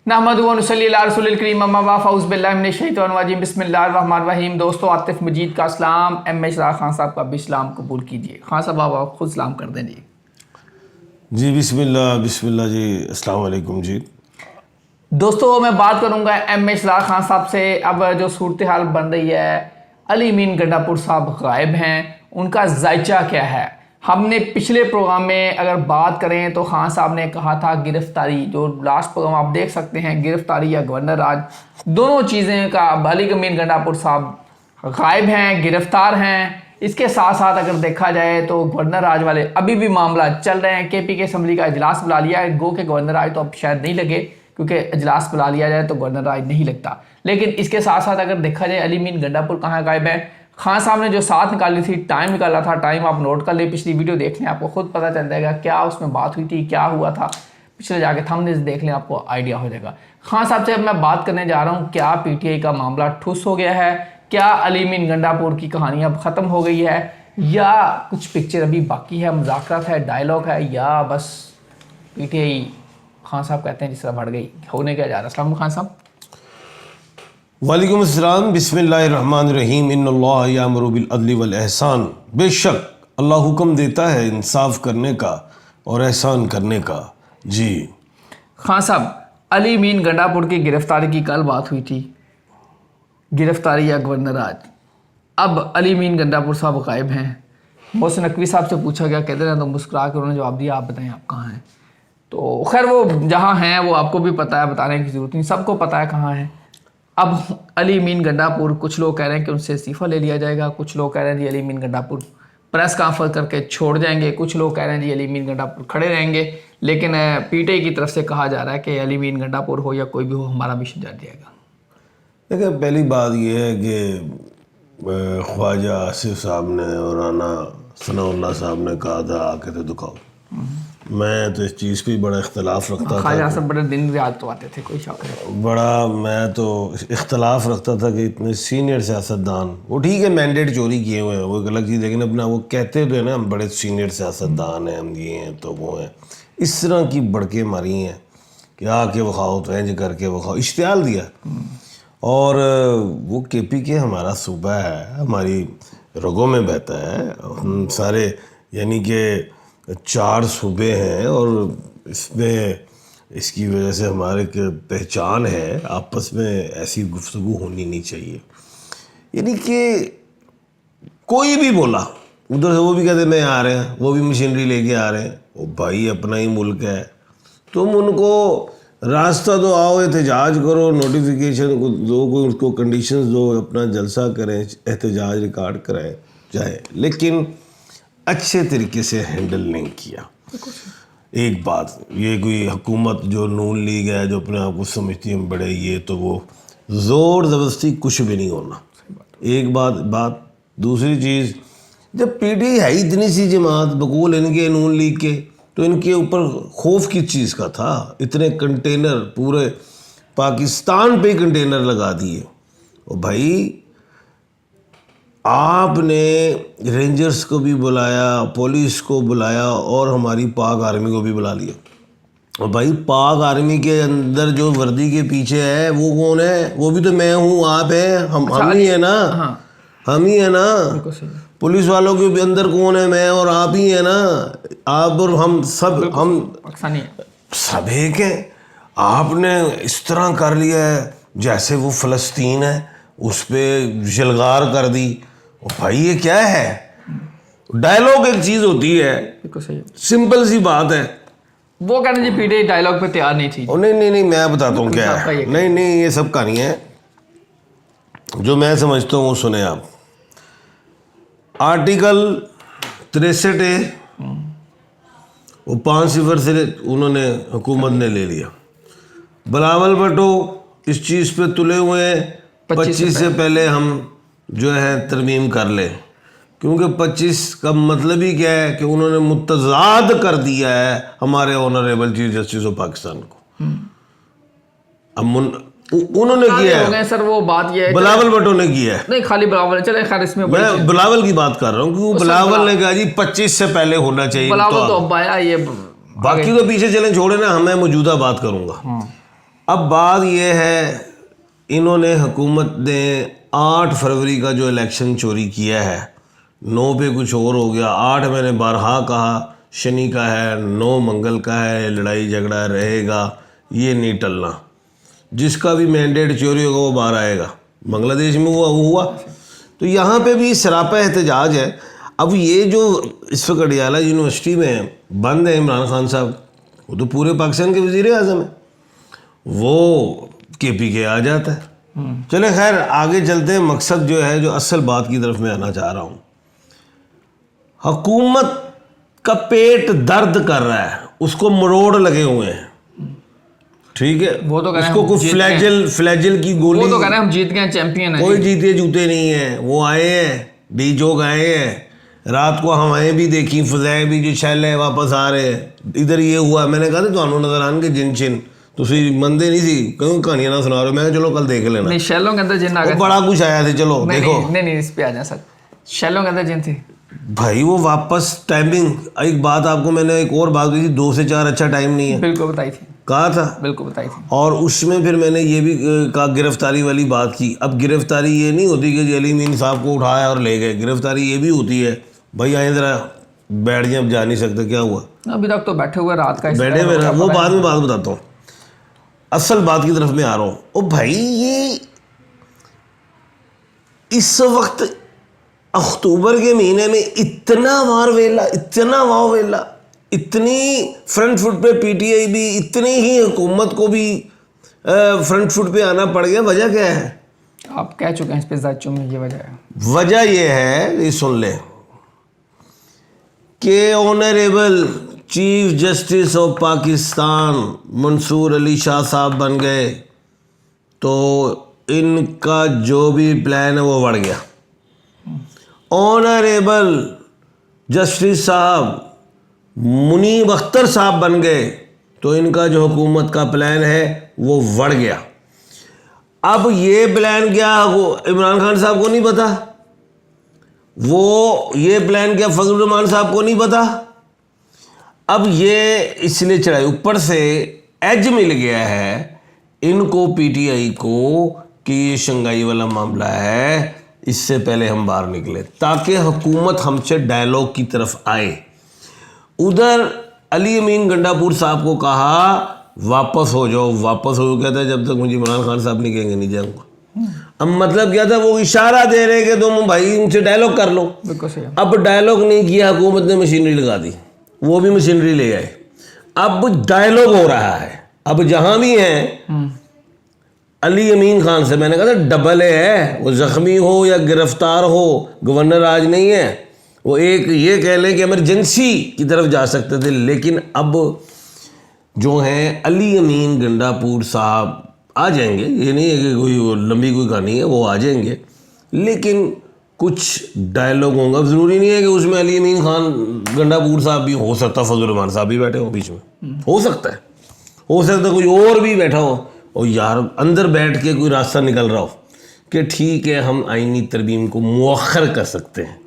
नहमदुहु व नुसल्ली अला रसूलिल करीम अम्मा बाद फ़अऊज़ु बिल्लाहि मिनश शैतानिर रजीम बिस्मिल्लाहिर रहमानिर रहीम। दोस्तों, आतिफ मजीद का सलाम, एम इशराक खान साहब का भी सलाम कबूल कीजिए। खान साहब आप खुद सलाम कर दें जी। बिस्मिल्लाह बिस्मिल्लाह जी, अस्सलाम वालेकुम जी। दोस्तों, मैं बात करूंगा एम इशराक खान साहब से। अब जो सूरत हाल बन रही है, अली मीन गंडापुर साहब गायब हैं, उनका जायचा क्या है। हमने पिछले प्रोग्राम में अगर बात करें तो खान साहब ने कहा था गिरफ्तारी, जो लास्ट प्रोग्राम आप देख सकते हैं, गिरफ्तारी या गवर्नर राज, दोनों चीज़ें का अली मीन गंडापुर साहब गायब हैं, गिरफ्तार हैं। इसके साथ साथ अगर देखा जाए तो गवर्नर राज वाले अभी भी मामला चल रहे हैं। KP की असम्बली का इजलास बुला लिया है, गो के गवर्नर राज तो अब शायद नहीं लगे, क्योंकि इजलास बुला लिया जाए तो गवर्नर राज नहीं लगता। लेकिन इसके साथ साथ अगर देखा जाए अली मीन गंडापुर कहाँ गायब है। खान साहब ने जो साथ निकाली थी, टाइम निकाला था, टाइम आप नोट कर ले, पिछली वीडियो देख लें, आपको खुद पता चल जाएगा क्या उसमें बात हुई थी, क्या हुआ था। पिछले जाके थंबनेल्स देख लें, आपको आइडिया हो जाएगा। खान साहब से अब मैं बात करने जा रहा हूँ, क्या PTI का मामला ठुस हो गया है, क्या अली मीन गंडापुर की कहानी अब ख़त्म हो गई है, या कुछ पिक्चर अभी बाकी है, मुज़ाकरात है, डायलॉग है, या बस PTI खान साहब कहते हैं जिस तरह बढ़ गई, होने क्या जा रहा है। अस्सलाम वालेकुम खान साहब। वालेकुम अस्सलाम, बिस्मिल्लाहिर्रहमानिर्रहीम, इन्नल्लाह यामुरु बिल अदली वल एहसान। बेशक अल्लाह हुक्म देता है इंसाफ करने का और एहसान करने का। जी खान साहब, अली मीन गंडापुर की गिरफ्तारी की कल बात हुई थी, गिरफ्तारी या गवर्नर राज। अब अली मीन गंडापुर साहब गायब हैं। मोहसिन नकवी साहब से पूछा गया, कहते हैं तो मुस्कुरा कर उन्होंने जवाब दिया, आप बताएं आप कहाँ हैं। तो खैर वो जहाँ हैं वो आपको भी पता है, बताने की ज़रूरत नहीं, सबको पता है कहाँ हैं। अब अली मीन गंडापुर, कुछ लोग कह रहे हैं कि उनसे इस्तीफ़ा ले लिया जाएगा, कुछ लोग कह रहे हैं जी अली मीन गंडापुर प्रेस कॉन्फ्रेंस करके छोड़ जाएंगे, कुछ लोग कह रहे हैं जी अली मीन गंडापुर खड़े रहेंगे। लेकिन PTI की तरफ से कहा जा रहा है कि अली मीन गंडापुर हो या कोई भी हो, हमारा मिशन जारी रहेगा। देखिए, पहली बात यह है कि ख्वाजा आसिफ साहब ने और राना सनाउल्लाह साहब ने कहा था आके तो दिखाओ। मैं तो इस चीज़ पे बड़ा इख्तलाफ रखता था। ख्वाजा सब बड़े दिन याद तो आते थे, कोई शक नहीं। बड़ा मैं तो इख्तलाफ रखता था कि इतने सीनियर सियासतदान, वो ठीक है मैंडेट चोरी किए हुए हैं, वो एक अलग चीज़, लेकिन अपना वो कहते तो है ना हम बड़े सीनियर सियासतदान हैं, हम ये हैं तो वो हैं, इस तरह की बड़के मारी हैं कि आके वखाओ तो इंज करके वखाओ, इश्तियाल दिया। और वो KP के हमारा सूबा है, हमारी रगों में बहता है, हम सारे यानी कि 4 सूबे हैं और इसमें इसकी वजह से हमारे पहचान है। आपस में ऐसी गुफ्तगू होनी नहीं चाहिए। यानी कि कोई भी बोला उधर से, वो भी कहते मैं आ रहे हैं, वो भी मशीनरी लेके आ रहे हैं। वो भाई अपना ही मुल्क है, तुम उनको रास्ता दो, आओ एहतजाज करो, नोटिफिकेशन दो, कोई उसको कंडीशंस दो, अपना जलसा करें, एहतजाज रिकॉर्ड कराएं चाहे, लेकिन अच्छे तरीके से हैंडल नहीं किया। एक बात ये, कोई हुकूमत जो नून लीग है, जो अपने आप को समझती है बड़े, ये तो वो ज़ोर ज़बरदस्ती कुछ भी नहीं होना। एक बात दूसरी चीज़, जब PTI है इतनी सी जमात बकूल इनके नून लीग के, तो इनके ऊपर खौफ किस चीज़ का था। इतने कंटेनर पूरे पाकिस्तान पे कंटेनर लगा दिए। और भाई आपने रेंजर्स को भी बुलाया, पुलिस को बुलाया और हमारी पाक आर्मी को भी बुला लिया। और भाई पाक आर्मी के अंदर जो वर्दी के पीछे है वो कौन है? वो भी तो मैं हूँ, आप हैं, हम ही है ना। हाँ। हम ही है ना। पुलिस वालों के भी अंदर कौन है? मैं और आप ही है ना। आप और हम सब, हम सब एक हैं। आपने इस तरह कर लिया है जैसे वो फ़लस्तीन है, उस पर जलगार कर दी। भाई ये क्या है? डायलॉग एक चीज होती है, सिंपल सी बात है। वो कहने जी PTI डायलॉग पे तैयार नहीं थी। नहीं, मैं बताता हूँ क्या है। नहीं, ये सब कहानी है जो मैं समझता हूँ, सुने आप। आर्टिकल 63A वो 5 से उन्होंने हुकूमत ने ले लिया। बिलावल भुट्टो इस चीज़ पे तुले हुए हैं 25 से पहले हम जो है तरमीम कर ले, क्योंकि 25 का मतलब ही क्या है कि उन्होंने मुतज़ाद कर दिया है हमारे honourable chief justice of Pakistan को। अब उन्होंने किया है सर, वो बात ये है बिलावल भुट्टो ने किया है। नहीं खाली बिलावल, चले खैर इसमें मैं बिलावल की बात कर रहा हूँ, क्योंकि बिलावल ने कहा जी 25 से पहले होना चाहिए। बिलावल तो अब आया, ये बाकी तो पीछे चलें, छोड़े ना, मैं मौजूदा बात करूँगा। अब बात ये है, इन्होंने हुकूमत ने 8 फरवरी का जो इलेक्शन चोरी किया है, 9 पे कुछ और हो गया, 8 मैंने बारहा कहा शनि का है, 9 मंगल का है, लड़ाई झगड़ा रहेगा, ये नहीं टलना। जिसका भी मैंडेट चोरी होगा वो बाहर आएगा। बांग्लादेश में हुआ वो हुआ, तो यहाँ पे भी सरापा एहतजाज है। अब ये जो इस वक्त अडियाला यूनिवर्सिटी में बंद है इमरान खान साहब, वो तो पूरे पाकिस्तान के वज़ीर आज़म है, वो KP के आ जाता है। चले खैर आगे चलते हैं। मकसद जो है, जो असल बात की तरफ मैं आना चाह रहा हूँ, हुकूमत का पेट दर्द कर रहा है, उसको मरोड़ लगे हुए हैं, ठीक है। वो तो उसको कोई फ्लैजल की गोली, वो तो कह रहे हैं हम जीत गए, चैंपियन है। कोई जीते जूते नहीं है। वो आए हैं, डी जोग आए हैं, रात को हवाएं भी देखी, फजाएं भी, जो शैल है वापस आ रहे हैं। इधर ये हुआ, मैंने कहा था तो नजर आन के जिन छिन तुसी मंदे नहीं सी, क्यों कहानियां ना सुना रहे हो। मैं चलो कल देख लेना। नहीं, शैलों के अंदर जिन आ गए, बड़ा कुछ आया थे, चलो देखो। नहीं, इस पे आ जाए सर। शैलों के अंदर जिन थे भाई, वो वापस टाइमिंग, एक बात आपको मैंने एक और बात कही थी, 2 से 4 अच्छा टाइम नहीं है, बिल्कुल बताई थी, कहा था, बिल्कुल बताई थी। और उसमें फिर मैंने ये भी कहा गिरफ्तारी वाली बात की। अब गिरफ्तारी ये नहीं होती कि अली अमीन साहब को उठाया और ले गए, गिरफ्तारी ये भी होती है भाई आए ज़रा बैठ जाए, अब जा नहीं सकते, क्या हुआ अभी तक तो बैठे हुए रात का बैठे हुए, वो बाद में बात बताता हूँ। असल बात की तरफ मैं आ रहा हूँ। ओ भाई, ये इस वक्त अक्टूबर के महीने में इतना वारवेला, इतना वावेला, इतनी फ्रंट फुट पे PTI भी, इतनी ही हुकूमत को भी फ्रंट फुट पे आना पड़ गया। वजह क्या है? आप कह चुके हैं इस पे जायचों में, ये वजह है। वजह ये है, ये सुन ले, कि honourable chief justice of Pakistan Mansoor Ali Shah साहब बन गए, तो इनका जो भी प्लान है वो बढ़ गया। ऑनरेबल जस्टिस साहब मुनीब अख्तर साहब बन गए, तो इनका जो हुकूमत का प्लान है वो बढ़ गया। अब ये प्लान क्या इमरान खान साहब को नहीं पता, वो ये प्लान क्या फजल रहमान साहब को नहीं पता। अब ये इसलिए चढ़ाई, ऊपर से एज मिल गया है इनको PTI को कि ये शंघाई वाला मामला है, इससे पहले हम बाहर निकले, ताकि हुकूमत हमसे डायलॉग की तरफ आए। उधर अली अमीन गंडापुर साहब को कहा वापस हो जाओ, वापस हो कहता है जब तक मुझे इमरान खान साहब नहीं कहेंगे नहीं जाऊँगा। अब मतलब क्या था, वो इशारा दे रहे कि तुम भाई उनसे डायलॉग कर लो। बिल्कुल सही। अब डायलॉग नहीं किया, हुकूमत ने मशीनरी लगा दी, वो भी मशीनरी ले आए, अब डायलॉग हो रहा है। अब जहां भी हैं अली अमीन खान से, मैंने कहा था डबल है, वो जख्मी हो या गिरफ्तार हो, गवर्नर आज नहीं है, वो एक ये कह लें कि इमरजेंसी की तरफ जा सकते थे। लेकिन अब जो हैं अली अमीन गंडापुर साहब आ जाएंगे, ये नहीं है कि कोई लंबी कोई कहानी है, वो आ जाएंगे, लेकिन कुछ डायलॉग होगा। ज़रूरी नहीं है कि उसमें अली अमीन खान गंडापुर साहब भी, हो सकता है फजल रहमान साहब भी बैठे हो बीच में, हो सकता है कोई और भी बैठा हो, और यार अंदर बैठ के कोई रास्ता निकल रहा हो कि ठीक है हम आईनी तरमीम को मुअख्खर कर सकते हैं,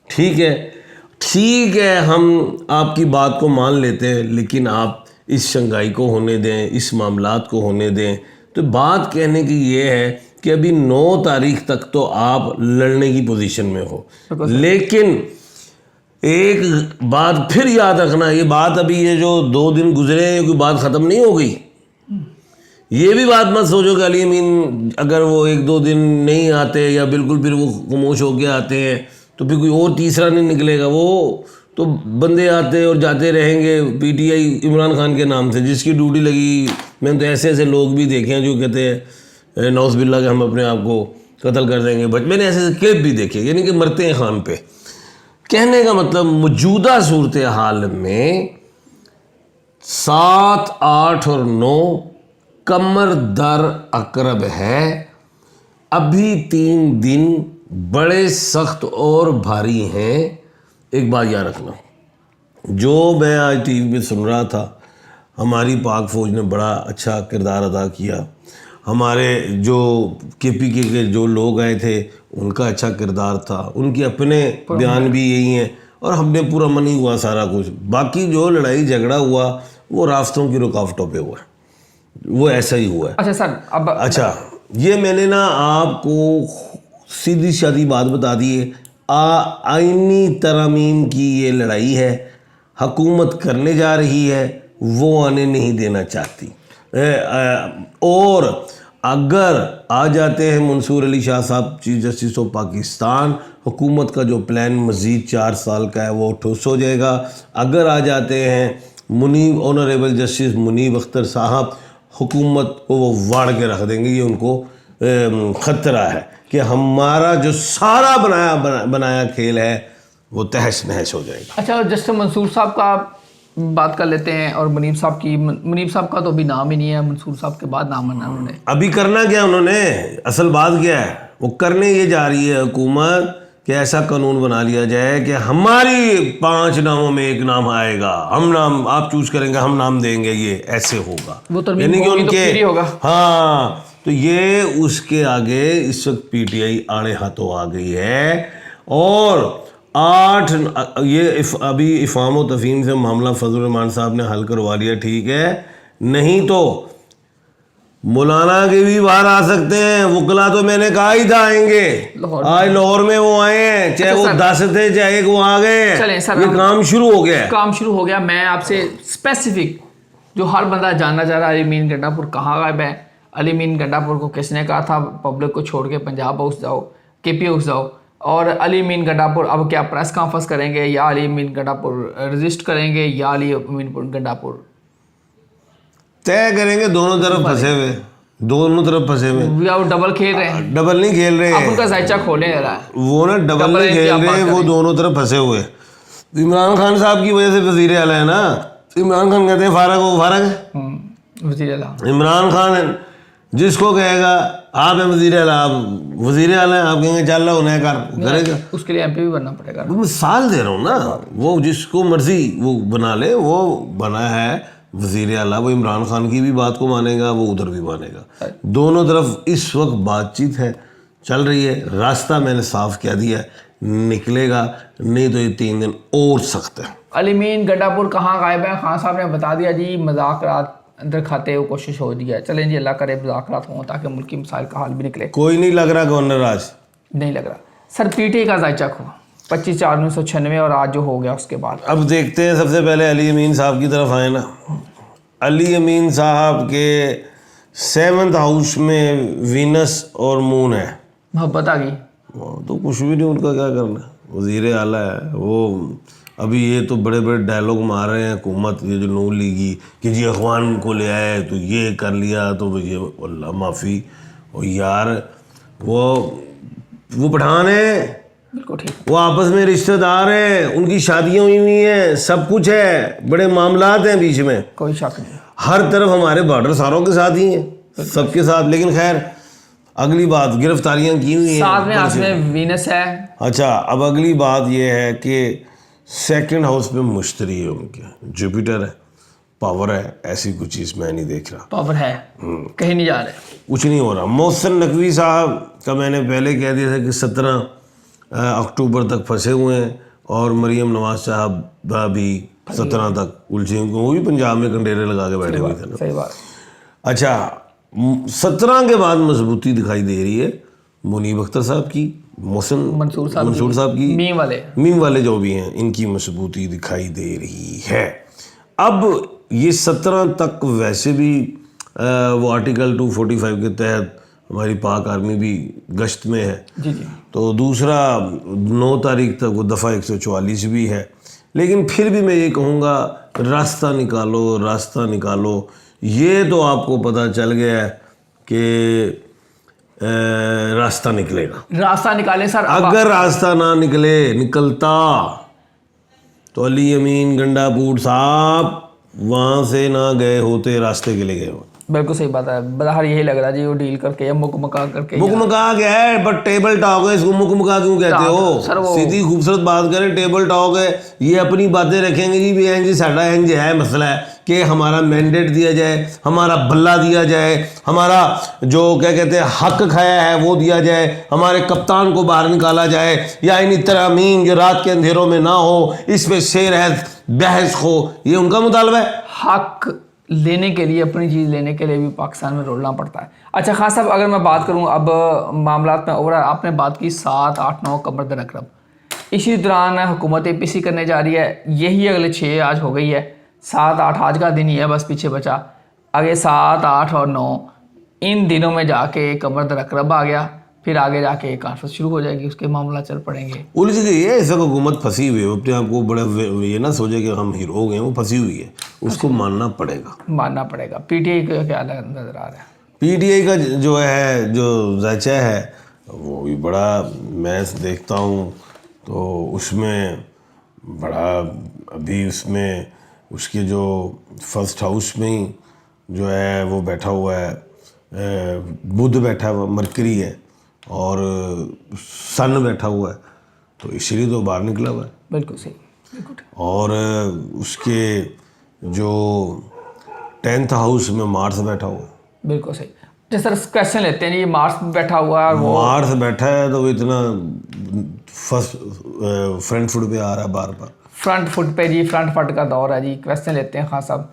ठीक है हम आपकी बात को मान लेते हैं, लेकिन आप इस शंघाई को होने दें, इस मामलात को होने दें। तो बात कहने की ये है कि अभी 9 तारीख तक तो आप लड़ने की पोजीशन में हो, लेकिन एक बात फिर याद रखना, ये बात अभी ये जो 2 दिन गुजरे हैं कोई बात ख़त्म नहीं हो गई। ये भी बात मत सोचो कि अली अमीन अगर वो 1-2 दिन नहीं आते या बिल्कुल फिर वो खामोश होके आते हैं तो फिर कोई और तीसरा नहीं निकलेगा। वो तो बंदे आते और जाते रहेंगे PTI इमरान खान के नाम से, जिसकी ड्यूटी लगी। मैंने तो ऐसे लोग भी देखे हैं जो कहते हैं नौज़ बिल्ला के हम अपने आप को कत्ल कर देंगे, बट मैंने ऐसे क्लिप भी देखे, यानी कि मरते हैं खान पे। कहने का मतलब मौजूदा सूरत हाल में 7, 8 और 9 कमर दर अकरब है। अभी 3 दिन बड़े सख्त और भारी हैं। एक बात याद रखना, जो मैं आज TV पे सुन रहा था, हमारी पाक फ़ौज ने बड़ा अच्छा किरदार अदा किया, हमारे जो KPK के जो लोग आए थे उनका अच्छा किरदार था, उनके अपने बयान भी यही हैं, और हमने पूरा मन ही हुआ सारा कुछ। बाकी जो लड़ाई झगड़ा हुआ वो रास्तों की रुकावटों पे हुआ, वो ऐसा ही हुआ है। अच्छा सर, अब अच्छा, ये मैंने ना आपको सीधी सादी बात बता दी है। आईनी तरमीम की ये लड़ाई है, हुकूमत करने जा रही है, वो आने नहीं देना चाहती। और अगर आ जाते हैं मंसूर अली शाह साहब चीफ जस्टिस ऑफ पाकिस्तान, हुकूमत का जो प्लान मज़ीद 4 साल का है वो ठुस हो जाएगा। अगर आ जाते हैं मुनीब ऑनरेबल जस्टिस मुनीब अख्तर साहब, हुकूमत को वो वाड़ के रख देंगे। ये उनको ख़तरा है कि हमारा जो सारा बनाया खेल है वो तहस नहस हो जाएगा। अच्छा, जस्टिस मंसूर साहब का बात कर लेते हैं और मुनीब साहब की। मुनीब साहब का तो अभी नाम ही नहीं है, मंसूर साहब के बाद नाम है उन्होंने। अभी करना क्या उन्होंने, असल बात क्या है, वो करने ये जा रही है हुकूमत कि ऐसा कानून बना लिया जाए कि हमारी 5 नामों में एक नाम आएगा, हम नाम आप चूज करेंगे, हम नाम देंगे, ये ऐसे होगा। वो तो यानी कि उनके फ्री होगा। हाँ, तो ये उसके आगे इस वक्त पीटीआई आड़े हाथों आ गई है। और 8 ये अभी इफ़ाम व तफ़हीम से मामला फजल रहमान साहब ने हल करवा लिया, ठीक है, नहीं तो मौलाना के भी बाहर आ सकते हैं। वकला तो मैंने कहा ही था आएंगे, आज लाहौर में वो आए हैं, चाहे वो 10 थे चाहे एक वो आ गए हैं। चलें सर, ये काम शुरू हो गया है। काम शुरू हो गया। मैं आपसे स्पेसिफिक जो हर बंदा जानना चाह रहा है, अली मीन गंडापुर कहाँ गायब है? अली मीन गंडापुर को किसने कहा था पब्लिक को छोड़ के पंजाब हाउस जाओ, केपी हाउस जाओ? और अली मीन गंडापुर अब क्या प्रेस कॉन्फ्रेंस करेंगे, या अली मीन गंडापुर रजिस्ट करेंगे, या अली मीन गंडापुर तय करेंगे? दोनों तरफ फंसे हुए, दोनों तरफ फंसे हुए। या वो डबल खेल रहे हैं? डबल नहीं खेल रहे आप उनका जायचा खोले रहा है वो ना, डबल नहीं खेल रहे, वो दोनों तरफ फंसे हुए। इमरान खान साहब की वजह से वजीर आला है ना। इमरान खान कहते हैं फारग हो, फारग है वजीर आला। इमरान खान जिसको कहेगा आप है वजीर आला, आप वजीर आला है, आप कहेंगे चल उन्हें करेगा, उसके लिए एमपी भी बनना पड़ेगा। मैं मिसाल दे रहा हूँ ना, वो जिसको मर्जी वो बना ले, वो बना है वजीर आला, वो इमरान खान की भी बात को मानेगा, वो उधर भी मानेगा। दोनों तरफ इस वक्त बातचीत है, चल रही है। रास्ता मैंने साफ कह दिया, निकलेगा नहीं तो ये 3 दिन और सख्त है। अली मीन गंडापुर कहाँ गायब है? खान साहब ने बता दिया जी, मजाकरात अंदर खाते हुए कोशिश हो दी है। चलें जी, अल्लाह करे मजाकरात हों ताकि मुल्क की मसाइल का हाल भी निकले। कोई नहीं लग रहा गवर्नर आज, नहीं लग रहा सर। पीटीआई का जायचा खो 25/4/1996 और आज जो हो गया उसके बाद अब देखते हैं। सबसे पहले अली अमीन साहब की तरफ आए ना। अली अमीन साहब के 7th हाउस में वीनस और मून है। मोहब्बत आ गई तो कुछ भी नहीं, उनका क्या करना, वजीर आला है वो। अभी ये तो बड़े बड़े डायलॉग मार रहे हैं हुकूमत, ये जो नून लीगी कि जी अखवान को ले आए तो ये कर लिया, तो ये अल्लाह माफ़ी। और यार वो पठान है, बिल्कुल ठीक। वो आपस में रिश्तेदार हैं, उनकी शादियाँ हुई हुई हैं, सब कुछ है, बड़े मामलात हैं बीच में, कोई शक नहीं। हर तरफ हमारे बॉर्डर सारों के साथ ही हैं, सबके साथ। लेकिन खैर अगली बात, गिरफ्तारियां की हुई हैं, साथ में उसमें वीनस है। अच्छा, अब अगली बात यह है कि 2nd हाउस पे मुश्तरी है उनके, जुपिटर है, पावर है, ऐसी कुछ चीज़ मैं नहीं देख रहा। पावर है, कहीं नहीं जा रहे, कुछ नहीं हो रहा। मोहसिन नकवी साहब का मैंने पहले कह दिया था कि 17 अक्टूबर तक फंसे हुए हैं, और मरीम नवाज साहब भी 17 तक उलझे हुए, वो भी पंजाब में कंडेरे लगा के बैठे हुए थे ना। सही बात। अच्छा, 17 के बाद मजबूती दिखाई दे रही है मुनीब अख्तर साहब की, मंसूर साहब की, मीम वाले जो भी हैं, इनकी मजबूती दिखाई दे रही है। अब ये 17 तक वैसे भी वो आर्टिकल 245 के तहत हमारी पाक आर्मी भी गश्त में है जी जी। तो दूसरा 9 तारीख तक वो दफ़ा 144 भी है। लेकिन फिर भी मैं ये कहूँगा, रास्ता निकालो, रास्ता निकालो। ये तो आपको पता चल गया है कि रास्ता निकलेगा। रास्ता निकालें सर। अगर रास्ता ना निकलता तो अली अमीन गंडापुर साहब वहाँ से ना गए होते, रास्ते के लिए गए होते। बिल्कुल सही बात है। बाहर यही लग रहा है जी, वो डील करके या मुकमका करके। मुकमका क्या है, बट टेबल टॉक है, इसको मुकमका क्यों कहते हो? सीधी खूबसूरत बात करें, टेबल टॉक है। ये अपनी बातें रखेंगे जी, भी जी साडा इंज है मसला है कि हमारा मैंडेट दिया जाए, हमारा बल्ला दिया जाए, हमारा जो क्या कहते हैं हक खाया है वो दिया जाए, हमारे कप्तान को बाहर निकाला जाए, या इन तरमीम जो रात के अंधेरों में ना हो, इस पे शेर है बहस हो, ये उनका मुतालबा है। हक लेने के लिए, अपनी चीज़ लेने के लिए भी पाकिस्तान में रुलना पड़ता है। अच्छा खान साहब, अगर मैं बात करूं अब मामलात में ओवरऑल, आपने बात की 7, 8, 9 कमर दरअकरम, इसी दौरान हुकूमत APC करने जा रही है, यही अगले 6 आज हो गई है, 7, 8 आज का दिन ही है बस पीछे बचा, आगे 7, 8 और 9 इन दिनों में जाके कमर दरअकरम आ गया, फिर आगे जाके कॉन्फ्रेंस शुरू हो जाएगी, उसके मामला चल पड़ेंगे। उलझ गई है ऐसा, हुकूमत फंसी हुई है, अपने आप को बड़ा ये ना सोचे कि हम हीरो हो गए, वो फंसी हुई है, उसको मानना पड़ेगा। PTI का क्या नजर आ रहा है? PTI का जो है, जो जायचा है वो भी बड़ा, मैं देखता हूँ तो उसमें बड़ा, अभी उसमें उसके जो फर्स्ट हाउस में ही जो है वो बैठा हुआ है, बुध बैठा हुआ, मरकरी है और सन बैठा हुआ है, तो इसलिए तो बाहर निकला हुआ है। बिल्कुल सही, बिल्कुल। और उसके जो 10th हाउस में मार्स बैठा हुआ है। बिल्कुल सही। जैसे सर क्वेश्चन लेते हैं जी, मार्स बैठा हुआ है, वो मार्स बैठा है तो वो इतना फर्स्ट फ्रंट फुट पे आ रहा है बार बार, फ्रंट फुट पे जी, फ्रंट फट का दौर है जी। क्वेश्चन लेते हैं खान साहब,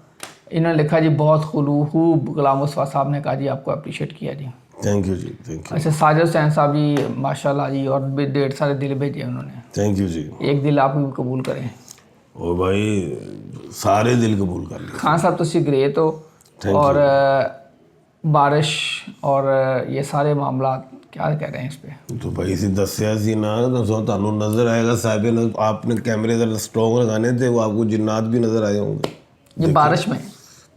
इन्होंने लिखा जी बहुत खूब, गुलाम मुस्तफा साहब ने कहा जी आपको अप्रिशिएट किया जी। थैंक यू जी, थैंक यू। अच्छा साजिद हुसैन साहब जी माशाल्लाह जी, और भी 1.5 सारे दिल भेजे उन्होंने, थैंक यू जी। एक दिल आप भी कबूल करें। ओ भाई सारे दिल कबूल कर लिए। खान साहब तुसी ग्रेट हो, और बारिश और ये सारे मामला क्या कह रहे हैं इस पे? तो भाई इसी दसिया सी ना तो थानू नजर आएगा साहब ने, आपने कैमरे जरा स्ट्रॉन्ग लगाने थे, वो आपको जिन्नात भी नजर आए होंगे ये बारिश में।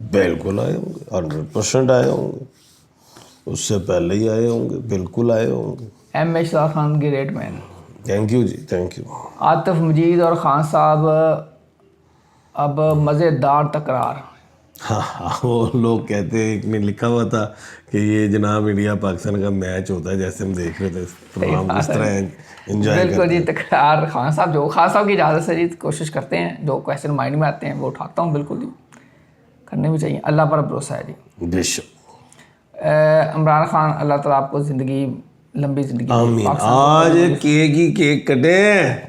बिल्कुल आए होंगे, 100% आए होंगे, उससे पहले ही आए होंगे, बिल्कुल आए होंगे। M Ishraq Khan great man. Thank you जी, थैंक यू। आतिफ मजीद और खान साहब अब मज़ेदार तकरार। हाँ, वो लोग कहते हैं, एक ने लिखा हुआ था कि ये जनाब इंडिया पाकिस्तान का मैच होता है, जैसे हम देख रहे थे प्रोग्राम, किस तरह एंजॉय बिल्कुल करते जी, हैं। तकरार। खान साहब जो खान साहब की इजाज़त से जी कोशिश करते हैं, जो क्वेश्चन माइंड में आते हैं वो उठाता हूँ, बिल्कुल जी करने भी चाहिए, अल्लाह पर भरोसा है जी। बेशक। इमरान खान, अल्लाह ताला आपको ज़िंदगी, लंबी ज़िंदगी आमीन। आज केक ही केक कटे,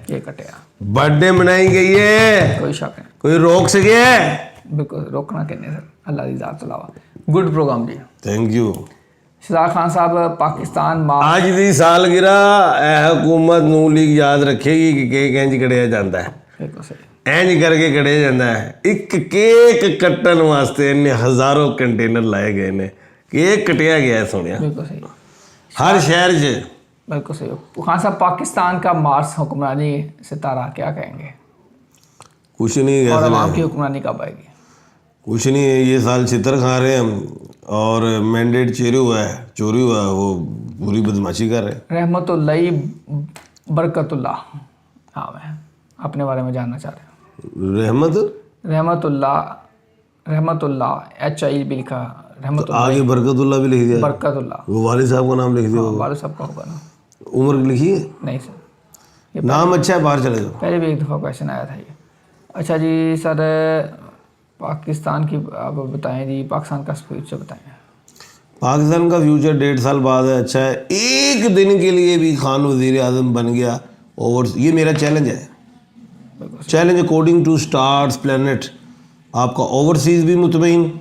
ये कटेगा, बर्थडे मनाई गई है, कोई शक नहीं, कोई रोक सके? बिल्कुल रोकना कहने सर, अल्लाह की ज़ात अलावा। गुड प्रोग्राम जी। Thank you. इशराक खान साहब पाकिस्तान आज दी सालगिरह हुकूमत नून लीग याद रखेगी कि केक इंज कटिया जाता है, बिल्कुल सही, इंज करके कटिया जाता है। एक केक कट्टन वास्ते इन्ने हज़ारों कंटेनर लाए गए ने, केक कटिया गया है सोनिया, बिल्कुल सही, हर शहर च। बिल्कुल सही। खान साहब पाकिस्तान का मार्स हुक्मरानी सितारा क्या कहेंगे, कुछ नहीं और कहते, आवाम की हुक्मरानी कब आएगी? कुछ नहीं है, ये साल छितर खा रहे हैं हम, और मैंडेट चोरी हुआ है, वो पूरी बदमाशी कर रहे हैं। रहमतुल्लाही बरकतुल्लाह, हाँ मैं अपने बारे में जानना चाह रहा हूँ। रहमतुल्लाह HIB लिखा, रहमतुल्लाह आगे बरकतुल्लाह भी लिख दिया, बरकतुल्लाह, वो वालिद साहब का नाम लिख दिया, वाले साहब का होगा ना? उम्र लिखी है, नहीं सर, ये नाम अच्छा है, बाहर चले जाओ। पहले भी एक दफ़ा क्वेश्चन आया था ये। अच्छा जी सर, पाकिस्तान की आप बताएं जी, पाकिस्तान का फ्यूचर बताएं। पाकिस्तान का फ्यूचर 1.5 साल बाद है, अच्छा है। एक दिन के लिए भी खान वजीर आज़म बन गया ओवर, ये मेरा चैलेंज है, challenge according to stars planet. आपका ओवरसीज़ भी मुतमईन,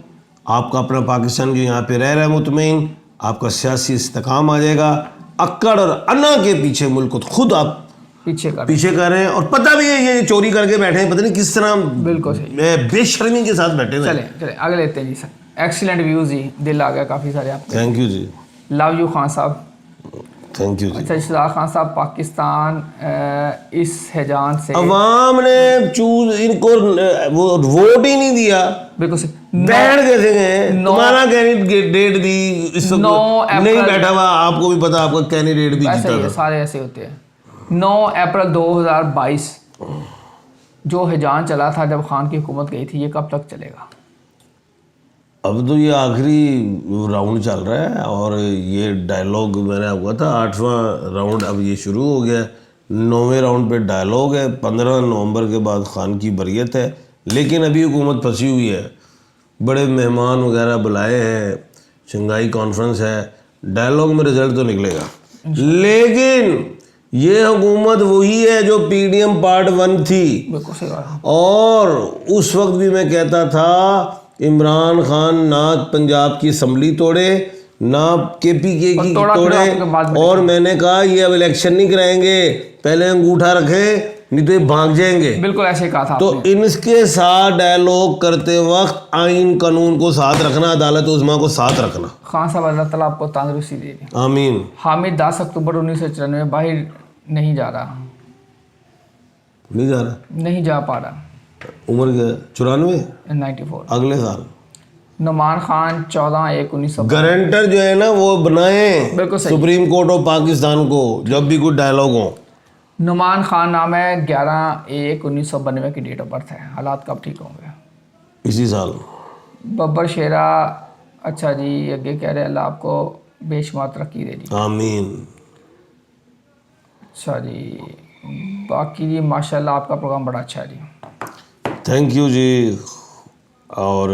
आपका अपना पाकिस्तान जो यहाँ पे रह रहा है मुतमईन, आपका सियासी इस्तेकाम आ जाएगा। अक्कड़ और अन्ना के पीछे मुल्क को खुद आप पीछे कर रहे हैं, और पता भी है ये चोरी करके बैठे हैं, पता नहीं किस तरह, बिल्कुल सही, बेशर्मी के साथ बैठे हुए। चले आगे लेते हैं जी सर। एक्सीलेंट व्यूज़ जी, दिल आ गया काफ़ी सारे आपके। थैंक यू जी, लव यू खान साहब। थैंक यू जी। अच्छा इशराक खान साहब, पाकिस्तान इस हैजान से अवाम ने चूज इनको वो वोट ही नहीं दिया, बिल्कुल सही, बैठ कैसे गए? तुम्हारा कैंडिडेट भी इस वक्त 9 नहीं अप्रैल बैठा हुआ, आपको भी पता, आपका कैंडिडेट भी ऐसे जीता ही है, था। सारे ऐसे होते हैं। 9 अप्रैल 2022 जो हैजान चला था जब खान की हुकूमत गई थी, ये कब तक चलेगा? अब तो ये आखिरी राउंड चल रहा है, और ये डायलॉग मैंने हुआ था 8वां राउंड, अब ये शुरू हो गया। 9वें राउंड पे डायलॉग है, 15 नवंबर के बाद खान की बरियत है, लेकिन अभी हुकूमत फंसी हुई है, बड़े मेहमान वगैरह बुलाए हैं, शंघाई कॉन्फ्रेंस है, डायलॉग में रिजल्ट तो निकलेगा। लेकिन ये हुकूमत वही है जो PDM पार्ट 1 थी, बिल्कुल सही बात है। और उस वक्त भी मैं कहता था इमरान खान ना पंजाब की असम्बली तोड़े ना KPK की तोड़ा फिर तोड़े। आपके बाद में और मैंने कहा ये अब इलेक्शन नहीं कराएंगे, पहले अंगूठा रखें, नहीं तो ये भाग जाएंगे। बिल्कुल ऐसे ही कहा था तो आपने। इनके साथ डायलॉग करते वक्त आइन कानून को साथ रखना, अदालत उज़्मा को साथ रखना। खान साहब अल्लाह ताला आपको तंदुरुस्ती दे दे। आमीन। हामिद 10 अक्टूबर 1994 बाहर नहीं जा रहा, नहीं जा रहा, नहीं जा पा रहा। उम्र क्या है? 94, 94। अगले साल। नुमान खान 14/1/1992। गारंटर जो है ना वो बनाए बिल्कुल सही। सुप्रीम कोर्ट ऑफ पाकिस्तान को जब भी कुछ डायलॉग हो। नुमान खान नाम है, 11/1/1992 की डेट ऑफ बर्थ है। हालात कब ठीक होंगे? इसी साल। बब्बर शेरा, अच्छा जी, आगे कह रहे हैं अल्लाह आपको बेशुमार तरक्की दे जी। आमीन। अच्छा जी, बाकी जी माशाल्लाह आपका प्रोग्राम बड़ा अच्छा है जी। थैंक यू जी। और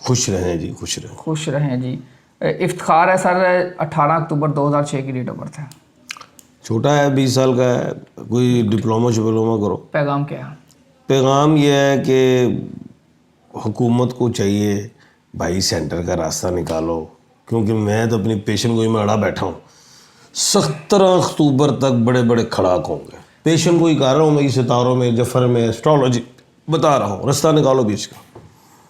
खुश रहें जी, खुश रहें। खुश रहें जी। इफ्तिखार है सर, 18 अक्टूबर 2006 की डेट ऑफ बर्थ है। छोटा है, 20 साल का है, कोई डिप्लोमा शिप्लोमा करो। पैगाम क्या है? पैगाम यह है कि हुकूमत को चाहिए भाई सेंटर का रास्ता निकालो, क्योंकि मैं तो अपनी पेशन गोई में अड़ा बैठा हूँ। 17 अक्टूबर तक बड़े बड़े खड़ाक होंगे। पेशन गोई कर रहा हूँ मैं, सितारों में, जफर में, एस्ट्रोलॉजी बता रहा हूँ, रास्ता निकालो बीच का।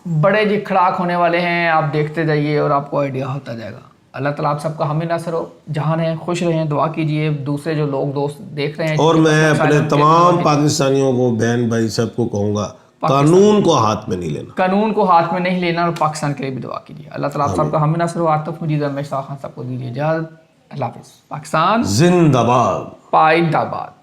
बड़े जी खड़ाक होने वाले हैं, आप देखते जाइए और आपको आइडिया होता जाएगा। अल्लाह ताला आप सबका हमें नासर हो। जहाँ रहें खुश रहें, दुआ कीजिए। दूसरे जो लोग दोस्त देख रहे हैं, और जिनके मैं पास अपने asylum तमाम के- पाकिस्तानियों को, बहन भाई सबको कहूँगा, कानून को हाथ में नहीं लेना। कानून को हाथ में नहीं लेना और पाकिस्तान के लिए भी दुआ कीजिए। अल्लाह ताला आप सबका हमें नासर हो। आतिफ मजीद हमेशा खान सबको दीजिए इजाज़त। अल्लाह हाफिज़। पाकिस्तान जिंदाबाद। पाइंदाबाद।